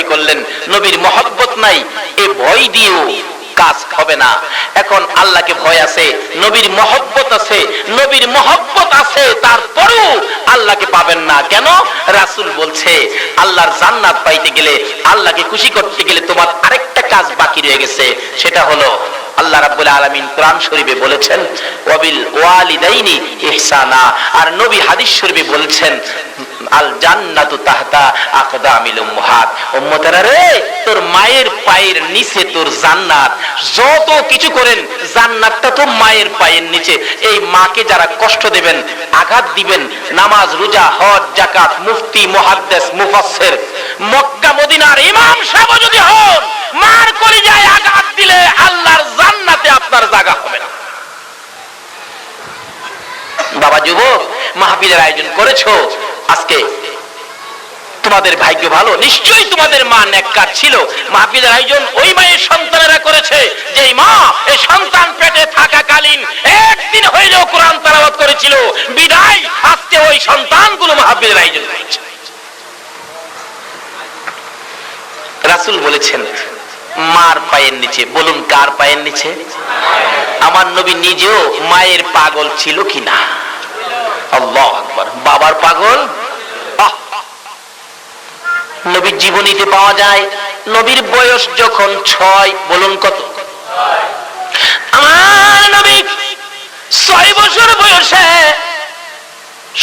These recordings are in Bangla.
ভয় করলেন। নবীর মহব্বত নাই, এই ভয় দিয়েও কাজ হবে না। এখন আল্লাহকে ভয় আছে, নবীর মহব্বত আছে, নবীর মহব্বত আছে, তারপরেও আল্লাহকে পাবেন না কেন? রাসূল বলছে আল্লাহর জান্নাত পাইতে গেলে, আল্লাহকে খুশি করতে গেলে তোমার আরেকটা কাজ বাকি রয়ে গেছে, সেটা হলো আল্লাহ রাব্বুল আলামিন কোরআন শরীফে বলেছেন ওয়াবিল ওয়ালিদাইনি ইহসানা, আর নবী হাদিস শরীফে বলেছেন আল জান্নাতু তাহতা আকদামিল উম্মাহাত। উম্মতেরা রে, তোর মায়ের পায়ের নিচে তোর জান্নাত। যত কিছু করেন জান্নাতটা তো মায়ের পায়ের নিচে। এই মাকে যারা কষ্ট দেবেন, আঘাত দিবেন, নামাজ রোজা হজ যাকাত মুফতি মুহাদ্দিস মুফাসসির মক্কা মদিনার ইমাম সাহেব যদি হন, মার কলিজায় আঘাত দিলে আল্লাহর জান্নাতে আপনার জায়গা হবে না। বাবা যুবক, মাহফিলের আয়োজন করেছো, আজকে তোমাদের ভাগ্য ভালো, নিশ্চয়ই তোমাদের মা নেককার ছিল। মাহফিলের আয়োজন ওই মায়ের সন্তানেরা করেছে যে মা এই সন্তান পেটে থাকাকালীন একদিন হইলেও কোরআন তেলাওয়াত করেছিল, বিদায় আজকে ওই সন্তানগুলো মাহফিলের আয়োজন করেছে। রাসূল বলেছেন মার পায়ের নিচে। বলুন কার পায়ের নিচে? আমার নবী নিজেও মায়ের পাগল ছিল কিনা? আল্লাহু আকবার। বাবার পাগল নবীর জীবনীতে পাওয়া যায়। নবীর বয়স যখন 6, বলুন কত? আমার নবী 6 বছর বয়সে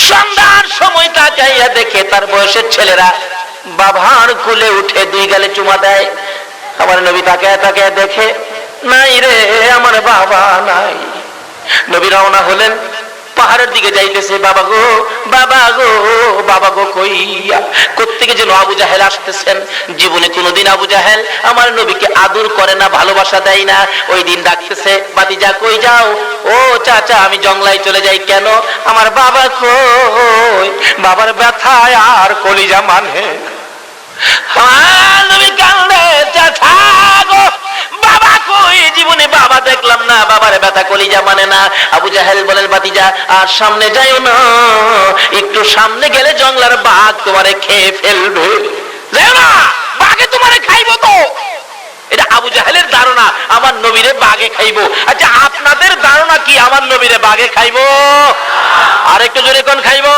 সন্ধ্যার সময় তাকাইয়া দেখে তার বয়সের ছেলেরা বাবার কোলে উঠে 2 গালে চুমা দেয়। আমার নবী তাকায় তাকায় দেখে নাই রে, আমার বাবা নাই। নবী রওনা হলেন, পাহাড়ের দিকে যাইতেছে। বাবা গো, বাবা গো, বাবা গো কইয়া কোত্থেকে যেন আবু জাহেল আসতেছেন। জীবনে কোনোদিন আবু জাহেল আমার নবীকে আদর করে না, ভালোবাসা দেয় না। ওই দিন ডাকতেছে, ভাতিজা কই যাও? ও চাচা আমি জংলায় চলে যাই। কেন? আমার বাবা কই? বাবার ব্যথায় আর কলিজা মানে। নবী কান্দে, চাচা গো বাবা কই? জীবনে বাবা দেখলাম না, বাবার ব্যথা কলিজা মানে না। আবু জাহেল বলেন, ভাতিজা আর সামনে যাইও না, একটু সামনে গেলে জঙ্গলার বাঘ তোমারে খেয়ে ফেলবে। যাও না, বাঘে তোমারে খাইবো তো। এটা আবু জাহেলের ধারণা আমার নবীরে বাঘে খাইবো। আচ্ছা আপনাদের ধারণা কি আমার নবীরে বাঘে খাইবো? আর একটু জোরে কোন খাইবো?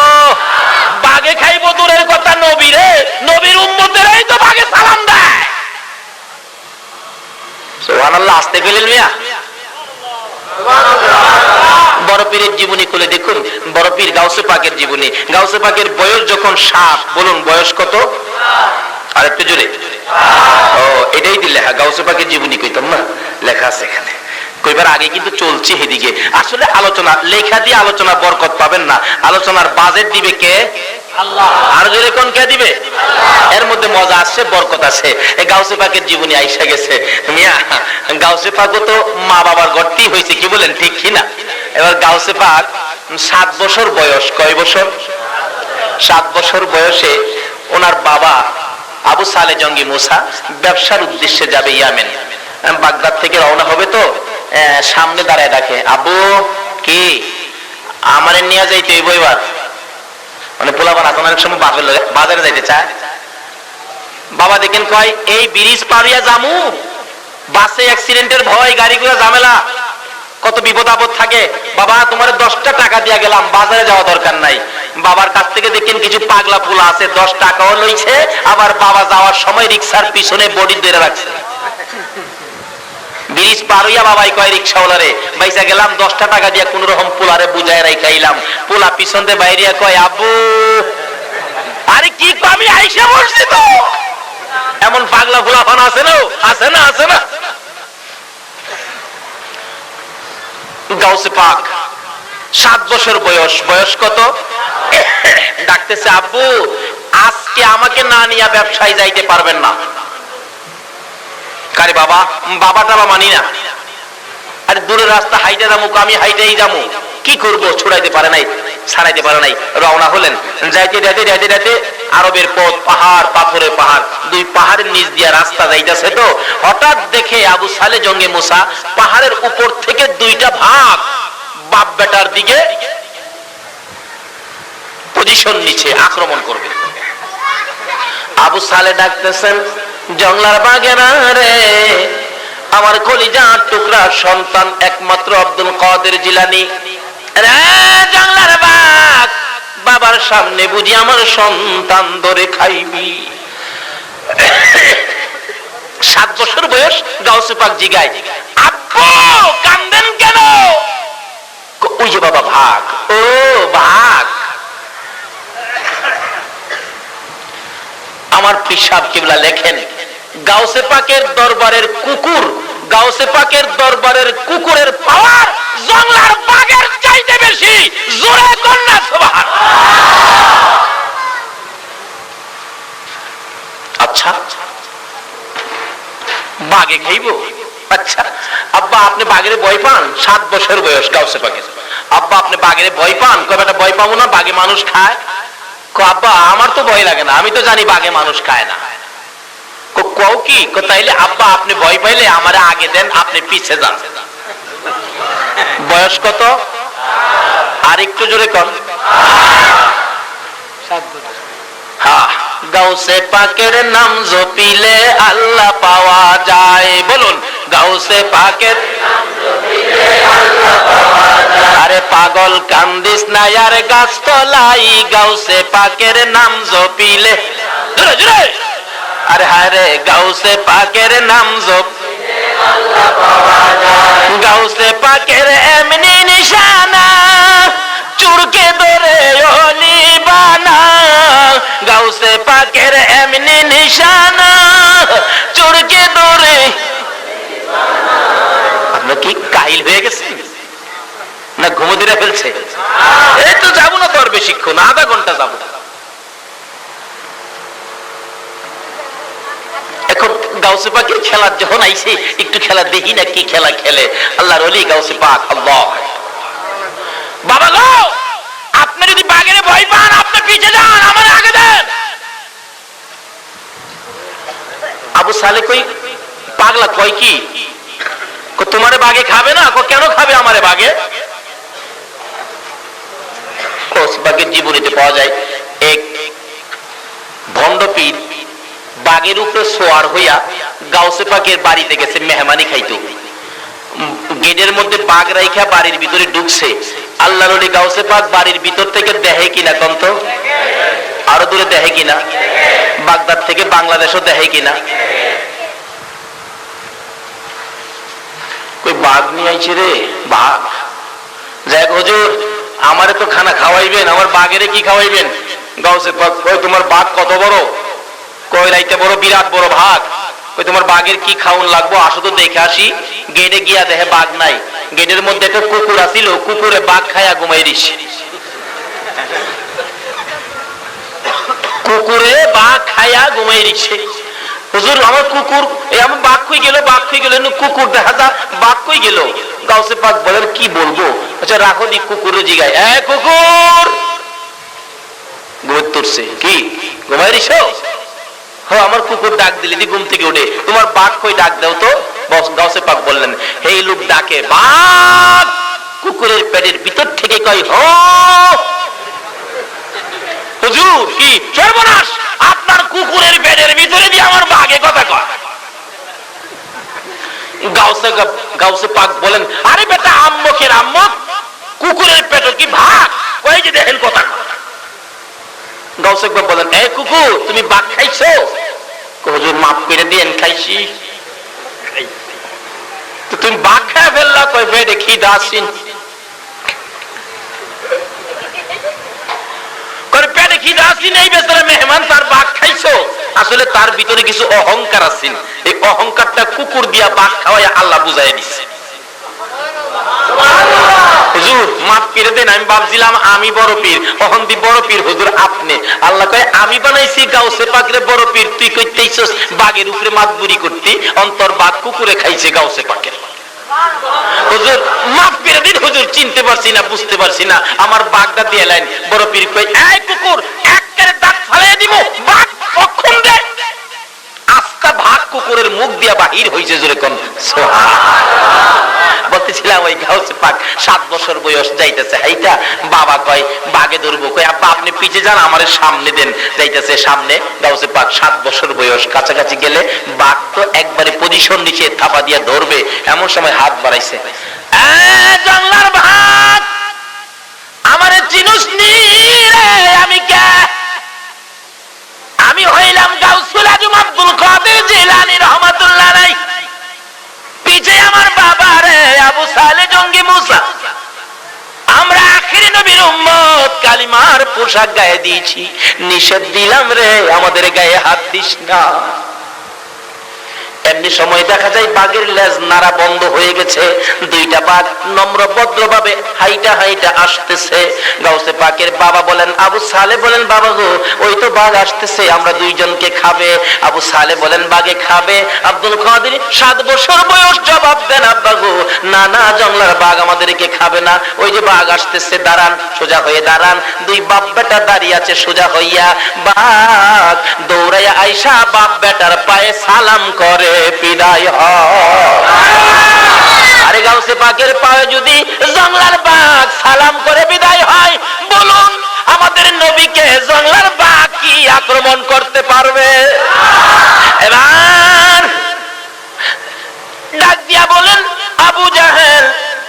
বাঘে খাইবো দূরের কথা, নবীরে, নবীর উম্মতেরাই তো বাঘে সালাম দেয়। সুবহানাল্লাহ। আসতে পেলেন মিয়া? বড় পীরের জীবনী খুলে দেখুন, বড় পীর গাউসে পাকের জীবনী। গাউসে পাকের বয়স যখন 7, বলুন বয়স কত? আর একটু জোরে। ও এটাই দিলে হ্যাঁ, গাউসে পাকের জীবনী কইতাম না, লেখা আছে এখানে। কইবার আগে কিন্তু চলছে এদিকে। আসলে আলোচনা লেখা দিয়ে আলোচনা বরকত পাবেন না, আলোচনার বাজেট দিবে কে? আল্লাহ। আর জোরে কোন কে দিবে? এর মধ্যে মজা আসছে, বরকত আছে। এই গাউসে পাকের জীবনী আইসা গেছে মিয়া। গাউসে পাকও তো মা বাবার গর্তেই হয়েছে, কি বলেন ঠিক কিনা? এবার গাউসে পাক 7 বছর বয়স। কয় বছর? 7 বছর বয়সে ওনার বাবা আবু সালে জঙ্গি মুসা ব্যবসার উদ্দেশ্যে যাবে ইয়ামেন। বাগদাদ থেকে রওনা হবে তো সামনে দাঁড়ায় ডাকে, আবু কি আমারে নিয়ে যাইতে হইব এবার। মানে পোলাপান এখন অনেক সময় বাজারে যাইতে চায়। বাবা দেখেন কয় এই ব্রিজ পারিয়া জামু, বাসে অ্যাক্সিডেন্টের ভয়, গাড়িগুলো ঝামেলা, কত বিপদ আপদ থাকে। বাবা তোমার 10টা টাকা দিয়া গেলাম, বাজারে যাওয়া দরকার নাই। বাবার কাছ থেকে দেখেন কিছু পাগলা পোলা আছে, 10 টাকাও লইছে, আবার বাবা যাওয়ার সময় রিক্সার পিছনে বডি ধরে রাখছে। ব্রিজ পার হইয়া বাবাই কয় রিক্সাওয়ালারে, বাইসা গেলাম 10টা টাকা দিয়া কোন রকম পোলারে বুঝায় রাইখাইলাম। পোলা পিছন দিয়ে বাইরিয়া কয় আব্বু, আরে কি আমি আইসা বসছি তো। এমন পাগলা পোলাপান আছে না, আছে না, আছে না। গাউসে পাক 7 বছর বয়স। বয়স কত? ডাকতেছে, আব্বু আজকে আমাকে না নিয়ে ব্যবসায় যাইতে পারবেন না। কারে বাবা? বাবাটা মানি না। আরে দূরের রাস্তা হাইটে যাবো, আমি হাইটেই যাবো, কি করবো? ছুড়াইতে পারে নাই, ছাড়াইতে পারে নাই। রওনা হলেন, যাইতে যাইতে যাইতে যাইতে আরবের পথ, পাহাড়, পাথরের পাহাড়, 2 পাহাড়ের নিচ দিয়া রাস্তা যাইতেছে। তো হঠাৎ দেখে আবু সালে জঙ্গে মুসা পাহাড়ের উপর থেকে 2টা ভাগ বাপ বেটার দিকে পজিশন নিচ্ছে, আক্রমণ করবে। আবু সালে ডাকতেছেন, জংলার বাগেরা রে, আমার কলিজার টুকরা সন্তান একমাত্র আব্দুল কাদের জিলানী রে, জংলার বাগ, বাবার সামনে বুঝি আমার সন্তান ধরে খাইবি। 7 বছর বয়স, গাউসে পাক জিগায়, আব্বু কান্দেন কেন? ওই যে বাবা ভাগ। ও ভাগ। আমার পিসাব কিবলা লেখেন, গাউসে পাকের দরবারের কুকুর, গাউসে পাকের দরবারের কুকুরের পাওয়ার জংলার বাঘের চাইতে বেশি। জোরে কন্যা সুবহানাল্লাহ। আচ্ছা, বাঘে খাইব? আচ্ছা আব্বা আপনি বাঘের ভয় পান? 7 বছর বয়স গাউসে পাকের। আব্বা আপনি বাঘের ভয় পান? কবে একটা ভয় পাবো না, বাঘে মানুষ খায়। আব্বা আমার তো ভয় লাগে না, আমি তো জানি বাঘে মানুষ খায় না। কও কি? তাইলে আব্বা আপনি ভয় পাইলে আমারে আগে দেন, আপনি পিছে যান। বয়স কত? আর একটু জোরে কর। হ্যাঁ, গাউসে পাকের নাম জপিলে আল্লাহ পাওয়া যায়। বলুন, গাউসে পাকের নাম জপিলে আল্লাহ পাওয়া যায়। আরে পাগল কান্দিস না আর গাছতলাই, গাউসে পাকের নাম জপিলে। জোরে জোরে। আরে হারে, গাউসে পাকের নাম জপিলে আল্লাহ পাওয়া যায়। গাউসে পাকের এমনি নিশানা, চুরকে ধরে ওলি বানা। গাউসে পাকের এমনি নিশানা, চুরকে ধরে। আপনার কি কাহিল হয়ে গেছে না ঘুমো দিয়ে ফেলছে? এই তো যাবো না তো আর বেশিক্ষণ, আধা ঘন্টা যাবো। এখন গাউসে পাকের খেলার যখন আইছে, একটু খেলা দেখি না কি খেলা খেলে আল্লাহর ওলি গাউসে পাক। আল্লাহ। বাবা গো, আপনি যদি বাঘের ভয় পান আপনি পিছে যান, আমার আগে দেন। আবু সালে কই পাগলা কয় কি, তোমারে বাঘে খাবে না? কেন খাবে আমারে বাঘে? বাঘের জীবনীতে পাওয়া যায় এক ভণ্ড পীর বাঘের উপরে সোয়ার হইয়া গাউসে পাকের বাড়িতে গেছে মেহমানি খাইতো। গেটের মধ্যে বাঘ রাইখা বাড়ির ভিতরে ঢুকছে। আল্লাহর ওলি গাউসে পাক বাড়ির ভিতর থেকে দেখে কিনা কন্ত, আরো দূরে দেখে কিনা, বাগদাদ থেকে বাংলাদেশও দেখে কিনা। কই বাঘ নিয়ে আইছে রে, বাঘ। যাক হুজুর, আমারে তো খানা খাওয়াইবেন, আমার বাঘেরে কি খাওয়াইবেন? গাউসে পাক কই তোমার বাঘ কত বড়? কই রাইতে বড়, বিরাট বড় ভাগ। কই তোমার বাঘের কি খাওন লাগবো, আসো তো দেখে আসি। গেটে গিয়া দেখে বাঘ নাই। গেটের মধ্যে একটা কুকুর আছিল, কুকুরে বাঘ খায়া ঘুমাই দিছে। কুকুরে বাঘ খায়া ঘুমাই দিছে। হুজুর আমার কুকুর, আমার বাঘ কই গেল, বাঘ কই গেল, কুকুর দেখা যা, বাঘ কই গেল? গাউসে পাক বলেন কি বলবো? আচ্ছা রাখো দি, কুকুরে জিগায়, এ কুকুর ঘুম তুলছে কি, ঘুমাই দিছো? আমার কুকুর ডাক দিলি দি ঘুম থেকে উঠে, তোমার বাঘ কই, ডাক দাও তো। গাউসে পাক বললেন, এই লোক ডাকে বাঘ, কুকুরের পেটের ভিতর থেকে কয় হ। হুজুর কি সর্বনাশ, আপনার কুকুরের পেটের ভিতরে দিয়ে আমার বাঘে কথা কয়। গাউসে পাক বলেন, আরে বেটা আম্মকের আম্মক, কুকুরের পেট কি ভাগ? ওই যে দেখেন কথা কয়। গাউসে পাক বলেন, এ কুকুর তুমি বাঘ খাইছো? হুজুর মাফ করে দিয়েন, খাইছি। তুমি বাঘ খায় ফেললা? কই পেটে খিদা আসিন। পেটে খিদা আসিন, এই বেচারা মেহমান তার বাঘ খাইছো। আসলে তার ভিতরে কিছু অহংকার আসিন, এই অহংকারটা কুকুর দিয়া বাঘ খাওয়াই আল্লাহ বুঝাই দিচ্ছে। হুজুর মাফ করে দেন, আমি ভাবছিলাম আমি বড় পীর, অহন্দি বড় পীর হুজুর আপনি। আল্লাহ কয় আমি বানাইছি গাউসে পাকের বড় পীর, তুই কইতেইছস বাঘের উপরে মাতবুরি করতে, অন্তর বাঘ কুকুরে খাইছে গাউসে পাকের। হুজুর মাফ করে দিন হুজুর, চিনতে পারছি না, বুঝতে পারছি না, আমার বাঘটা দিয়ে লাইন। বড় পীর কই, এই কুকুর একবারে দাঁত ফালাইয়া দিব, বাঘ কখন দে। আস্তা ভাগ কুকুরের মুখ দিয়া বাহির হইছে, জোরে কোন সুবহানাল্লাহ। বলতেছিলাম ওই গাউসে পাক 7 বছর বয়স যাইতেছে হাইটা, বাবা কয় বাগে ধরবো, কয় আব্বা আপনি পিছে যান আমারে সামনে দেন, যাইতেছে সামনে। গাউসে পাক 7 বছর বয়স, কাছাকাছি গেলে বাঘ তো একবারে পজিশন নিচে থাপা দিয়ে ধরবে, এমন সময় হাত বাড়াইছে, জঙ্গলার বাঘ আমারে চিনুস নি রে, আমি কে? আমি হইলাম গাউসুল আজম আব্দুল কাদের জিলানী রহমাতুল্লাহ আলাইহি। পিছে আমার বাবা রে আবু সালে জঙ্গি মুসা। আমরা আখিরি নবীর উম্মত, কালিমার পোশাক গায়ে দিয়েছি, নিষেধ দিলাম রে আমাদের গায়ে হাত দিস না। এমনি সময় দেখা যায় বাঘের লেজ নাড়া বন্ধ হয়ে গেছে, দুইটা বাঘ নম্র ভদ্রভাবে হাইটা হাইটা আসতেছে। গাউসে পাকের বাবা বলেন, আবু সালে বলেন, বাবা গো ওই তো বাঘ আসতেছে, আমরা দুইজনকে খাবে। আবু সালে বলেন, বাঘে খাবে? আব্দুল কাদের 7 বছর বয়স জবাব দেন, আব্বা গো না না, জঙ্গলার বাঘ আমাদেরকে খাবে না, ওই যে বাঘ আসতেছে, দাঁড়ান, সোজা হয়ে দাঁড়ান। দুই বাপ বেটা দাঁড়িয়ে আছে সোজা হইয়া, বাঘ দৌড়াইয়া আইসা বাপ বেটার পায়ে সালাম করে বিদায় হয়। আরে গাউসে পাকের পায়ে যদি জঙ্গলার বাঘ সালাম করে বিদায় হয়, বলুন আমাদের নবীকে জঙ্গলার বাঘ কি আক্রমণ করতে পারবে? এবার ডাক দিয়া বলেন, আবু জাহেল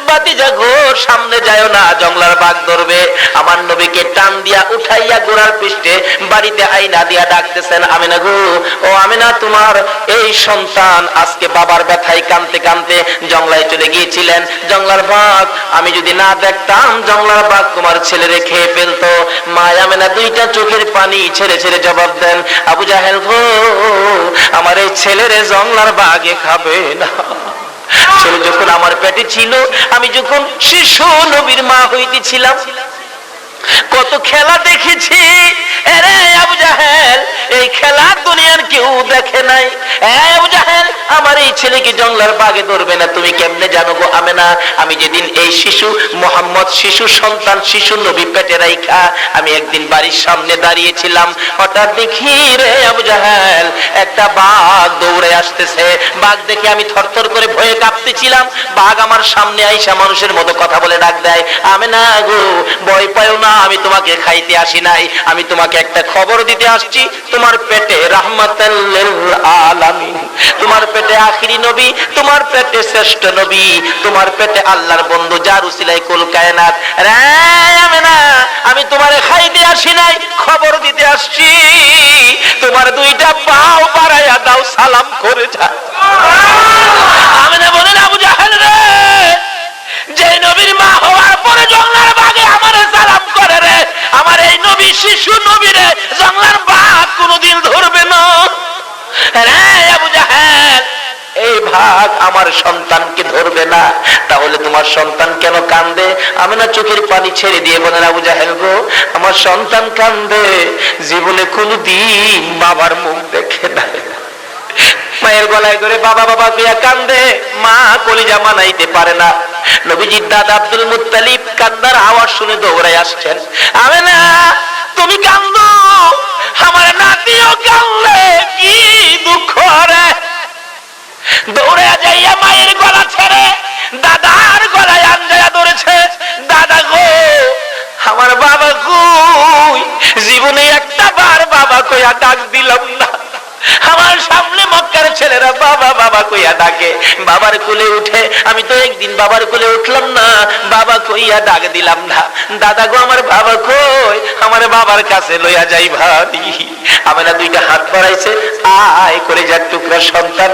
বাতিজা ঘোর সামনে যায় না, জঙ্গলার বাঘ ধরবে। আমার নবীকে টান দিয়া উঠাইয়া গোড়ার পৃষ্ঠে বাড়িতে আইনা দিয়া ডাকতেছেন, আমিনা গো, ও আমিনা, তোমার এই সন্তান আজকে বাবার ব্যথায় কাঁদতে কাঁদতে জঙ্গলায় চলে গিয়েছিলেন, জঙ্গলার বাঘ আমি যদি না দেখতাম জঙ্গলার বাঘ তোমার ছেলেরে খেয়ে ফেলতো। মা আমিনা দুইটা চোখের পানি ছেড়ে ছেড়ে জবাব দেন, আবু জাহেল গো, আমার এই ছেলেরে জঙ্গলার বাঘে খাবে না। ছেলে যখন আমার পেটে ছিল, আমি যখন শিশু নবীর মা হইতেছিলাম, কত খেলা দেখেছি। আরে আবু জাহেল, এই খেলা দুনিয়ার কেউ দেখে নাই। আবু জাহেল, আমার এই ছেলেকে জঙ্গলার বাঘে ধরবে না, তুমি কেমনে জানো গো আমেনা? আমি যেদিন এই শিশু মোহাম্মদ, শিশু সন্তান, শিশু নবী পেটে রাইখা আমি একদিন বাড়ির সামনে দাঁড়িয়েছিলাম, হঠাৎ দেখি রে আবু জাহেল একটা বাঘ দৌড়ে আসতেছে। বাঘ দেখে আমি থরথর করে ভয়ে কাঁপতেছিলাম। বাঘ আমার সামনে আইসা মানুষের মতো কথা বলে ডাক দেয়, আমেনা গো, ভয় পাও না, আমি তোমাকে খাইতে আসি নাই, আমি তোমাকে একটা খবর দিতে আসছি। তোমার পেটে রাহমাতাল লিল আলামিন, তোমার পেটে আখিরি নবী, তোমার পেটে শ্রেষ্ঠ নবী, তোমার পেটে আল্লাহর বন্ধু, যার উসিলায় কুল কায়নাত। রে আমেনা, আমি তোমারে খাইতে আসি নাই, খবর দিতে আসছি। তোমার দুইটা পাও বাড়াইয়া দাও, সালাম করে যা। আমেনা বলেন, আবু জাহেল রে, যে নবীর মা হওয়ার পরে জঙ্গলার বাঘে আমারে সালাম করে রে, আমার এই নবী শিশু নবী রে জঙ্গলার বাঘ কোনদিন ধরবে না। রে আবু জাহেল, এই ভাগ আমার সন্তানকে ধরবে না, তাহলে তোমার সন্তান কেন কান্দে? আমি না চোখের পানি ছেড়ে দিয়ে বলেন, আবু জাহেল গো, আমার সন্তান কান্দে, জীবনে কোনদিন বাবার মুখ দেখে না। মায়ের গলায় করে বাবা বাবা কইয়া কান্দে, মা কলিজা মানাইতে পারে না। নবীজির দাদা আব্দুল মুত্তালিব কান্দার আওয়াজ শুনে দৌড়ায় আসছেন, আমেনা তুমি কান্দো, আমার নাতিও কান্দে, কি দুঃখ রে। দৌড়ে যাইয়া মায়ের গলা ছেড়ে দাদার গলায় আঞ্জায়া ধরেছে, দাদা গো, আমার বাবা কই? জীবনে একটা বার বাবা কইয়া ডাক দিলাম না। আমার সামনে মক্কার ছেলেরা বাবা বাবা কইয়া ডাকে, বাবার কোলে উঠে, আমি তো একদিন বাবার কোলে উঠলাম না, বাবা কইয়া ডাক দিলাম না। দাদা গো, আমার বাবা কই? আমার বাবার কাছে লইয়া যাই ভাবি। আমার দুইটা হাত বাড়াইছে, আয় করে যার টুকরা সন্তান,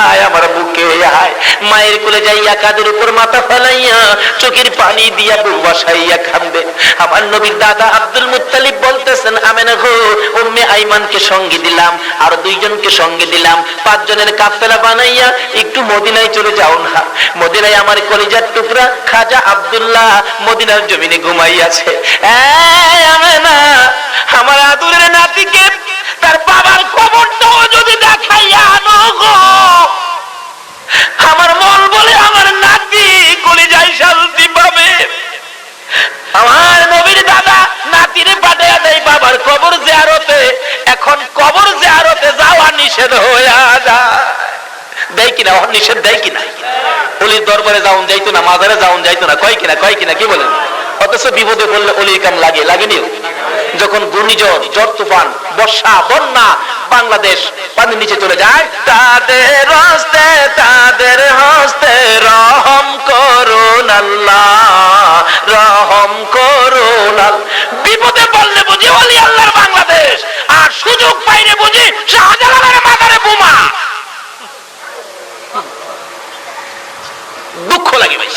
আয় আমার বুকে আয়। মায়ের কোলে যাইয়া কাদের উপর মাথা ফেলাইয়া চোখের পানি দিয়া বুক বসাইয়া কান্দে। আমার নবীর দাদা আব্দুল মুত্তালিব বলতেছেন, আমেনা গো, উম্মে আইমানকে সঙ্গে দিলাম, আর দুইজনকে সঙ্গে দিলাম, 5 জনের কাফেলা বানাইয়া একটু মদিনায় চলে যাও না। মদিনায় আমার কলিজার টুকরা খাজা আব্দুল্লাহ মদিনার জমিনে ঘুমাইয়াছে। আমেনা, আমার আদুরের নাতিকে তার বাবার কবরটাও যদি দেখাইয়া আনো গো, আমার মন বলে আমার নাতি কলিজায় শান্তি পাবে। আমার নবীর দাদা নাতিরে পাঠাইয়া দেয় বাবার কবর জিয়ারতে। এখন কবর জিয়ারতে যাওয়া নিষেধ হইয়া যায়, দেয় কিনা? নিষেধ দেয় কিনা? অলির দরবারে যাওন যাইতো না, মাজারে যাওন যাইতো না, কয় কিনা কি বলেন? অথচ বিপদে পড়লে অলির কাম লাগেনি? যখন ঘূর্ণিঝড়, ঝড় তুফান, বর্ষা, বন্যা বাংলাদেশ পানির নিচে চলে যায়, তাদের হস্তে রহম করুন আল্লাহ, রহম করুন আল্লাহ। বিপদে পড়লে বুঝি ওলি আল্লাহর বাংলাদেশ, আর সুযোগ পাইলে বুঝি শাহজালালের মাজারে বোমা। দুঃখ লাগে ভাই।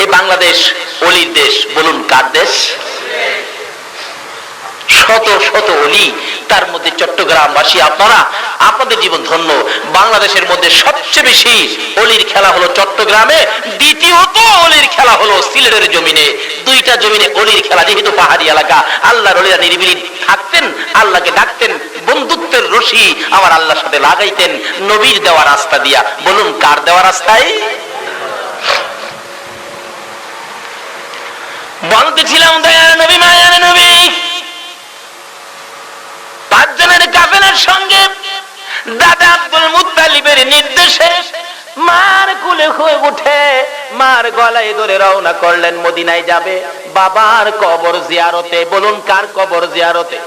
এই বাংলাদেশ অলির দেশ, বলুন কার দেশ? শত শত অলি, তার মধ্যে চট্টগ্রামবাসী আপনারা, আপনাদের জীবন ধন্য। বাংলাদেশের মধ্যে সবচেয়ে বেশি অলির খেলা হলো চট্টগ্রামে, দ্বিতীয়ত অলির খেলা হলো সিলেটের জমিনে। দুইটা জমিনে অলির খেলা, যেহেতু পাহাড়ি এলাকা, আল্লাহর অলিরা নিরিবিলি থাকতেন, আল্লাহকে ডাকতেন, বন্ধুত্বের রশি আমার আল্লাহর সাথে লাগাইতেন নবীর দেওয়া রাস্তা দিয়া। বলুন কার দেওয়া রাস্তায়? বলতেছিলাম দয়ার নবী, মায়ার নবী, 5 জনের কাফেলার সঙ্গে দাদা আব্দুল মুত্তালিবের নির্দেশে মার কুলে হয়ে উঠে মার গলায় ধরে রওনা করলেন, মদিনায় যাবে বাবার কবর জিয়ারতে। বলুন কার কবর জিয়ারতে?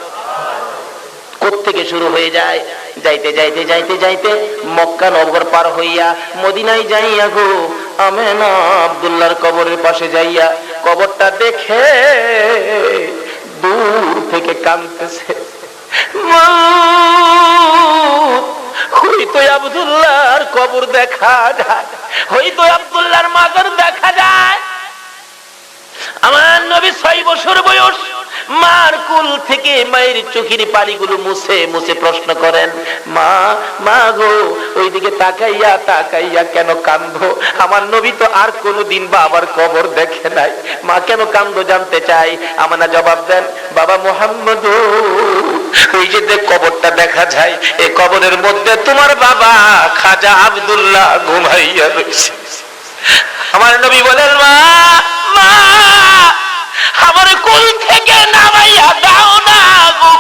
কোত্থেকে শুরু হয়ে যায়? যাইতে যাইতে যাইতে যাইতে মক্কা নগর পার হইয়া মদিনায় যাইয়া গো আমেনা আব্দুল্লাহর কবরের পাশে যাইয়া কবরটা দেখে দূর থেকে কাঁদতেছে, হয়তো আব্দুল্লাহর কবর দেখা যায়, হয়তো আব্দুল্লাহর মাজার দেখা যায়। আমার নবী 6 বছর বয়স, মার কুল থেকে মায়ের চোখের পানিগুলো মুছে মুছে প্রশ্ন করেন, মা মা গো ওইদিকে তাকাইয়া তাকাইয়া কেন কান্দো? আমার নবী তো আর কোনোদিন বাবার কবর দেখে নাই, মা কেন কান্দো জানতে চাই। আমানা জবাব দেন, বাবা মুহাম্মদ, ওই যে কবরটা দেখা যায়, এই কবরের মধ্যে তোমার বাবা খাজা আব্দুল্লাহ ঘুমাইয়া রয়েছে। আমার নবী বলেন, মা মা আমার কোল থেকে নামাইয়া দাও না গো।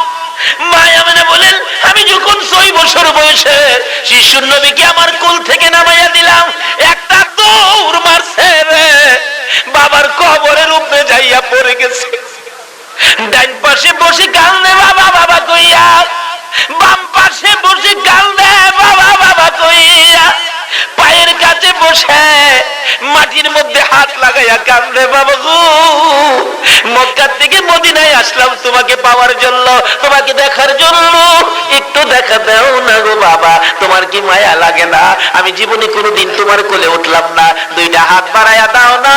মায়া মানে বলেন, আমি যখন 6 বছর বয়সে শিশুর নবীকে আমার কোল থেকে নামাইয়া দিলাম, একটা দৌড় মারছে রে, বাবার কবরের উপরে যাইয়া পড়ে গেছে। ডাইন পাশে বসে কান্দে বাবা বাবা কইয়া, বাম পাশে বসে কান্দে বাবা বাবা কইয়া, পায়ের কাছে বসে মাটির মধ্যে হাত লাগাইয়া কান্দে, বাবা গো মক্কা থেকে মদিনায় আসলাম তোমাকে পাওয়ার জন্য, তোমাকে দেখার জন্য, একটু দেখা দাও না গো বাবা, তোমার কি মায়া লাগে না? আমি জীবনে কোনোদিন তোমার কোলে উঠলাম না, 2টা হাত বাড়াইয়া দাও না,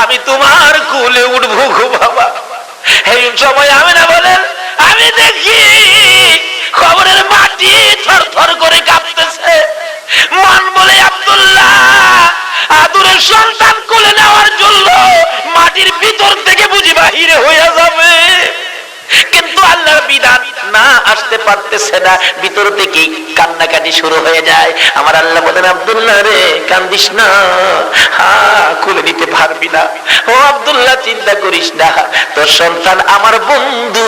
আমি তোমার কোলে উঠবো গো বাবা। এই সময় আমি না বলেন, আমি দেখি কবরের মাটি থরথর করে কাঁপতেছে। মন বলে আব্দুল্লাহ আদরের সন্তান কোলে নেওয়ার জন্য মাটির ভিতর থেকে বুঝি বাহিরে হয়ে যাবে, কিন্তু আল্লাহর বিধান না, আসতে পারতেছে না, ভিতর থেকে কান্নাকাটি শুরু হয়ে যায়। আমার আল্লাহ বলেন, আব্দুল্লাহ রে কান্দিস না, খুলে নিতে পারবি না। ও আব্দুল্লাহ চিন্তা করিস না, তোর সন্তান আমার বন্ধু,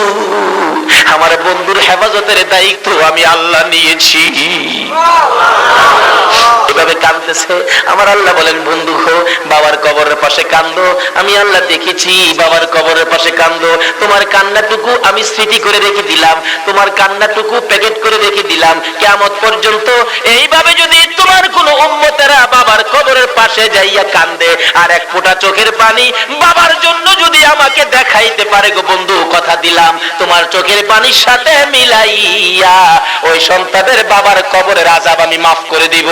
আমার বন্ধুর হেফাজতের দায়িত্ব আমি আল্লাহ নিয়েছি। এভাবে কাঁদতেছে। আমার আল্লাহ বলেন, বন্ধু হো বাবার কবরের পাশে কান্দো, আমি আল্লাহ দেখেছি বাবার কবরের পাশে কান্দো, তোমার কান্নাটুকু আমি স্মৃতি করে রেখে দিলাম, তোমার কান্নাটুকু প্যাকেট করে রেখে দিলাম কিয়ামত পর্যন্ত। এইভাবে যদি তোমার কোনো উম্মতেরা বাবার কবরের পাশে যাইয়া কান্দে আর এক ফোঁটা চোখের পানি বাবার জন্য যদি আমাকে দেখাইতে পারে গো বন্ধু, কথা দিলাম তোমার চোখের পানির সাথে মিলাইয়া ওই সন্তানের বাবার কবরের আযাব আমি মাফ করে দিব।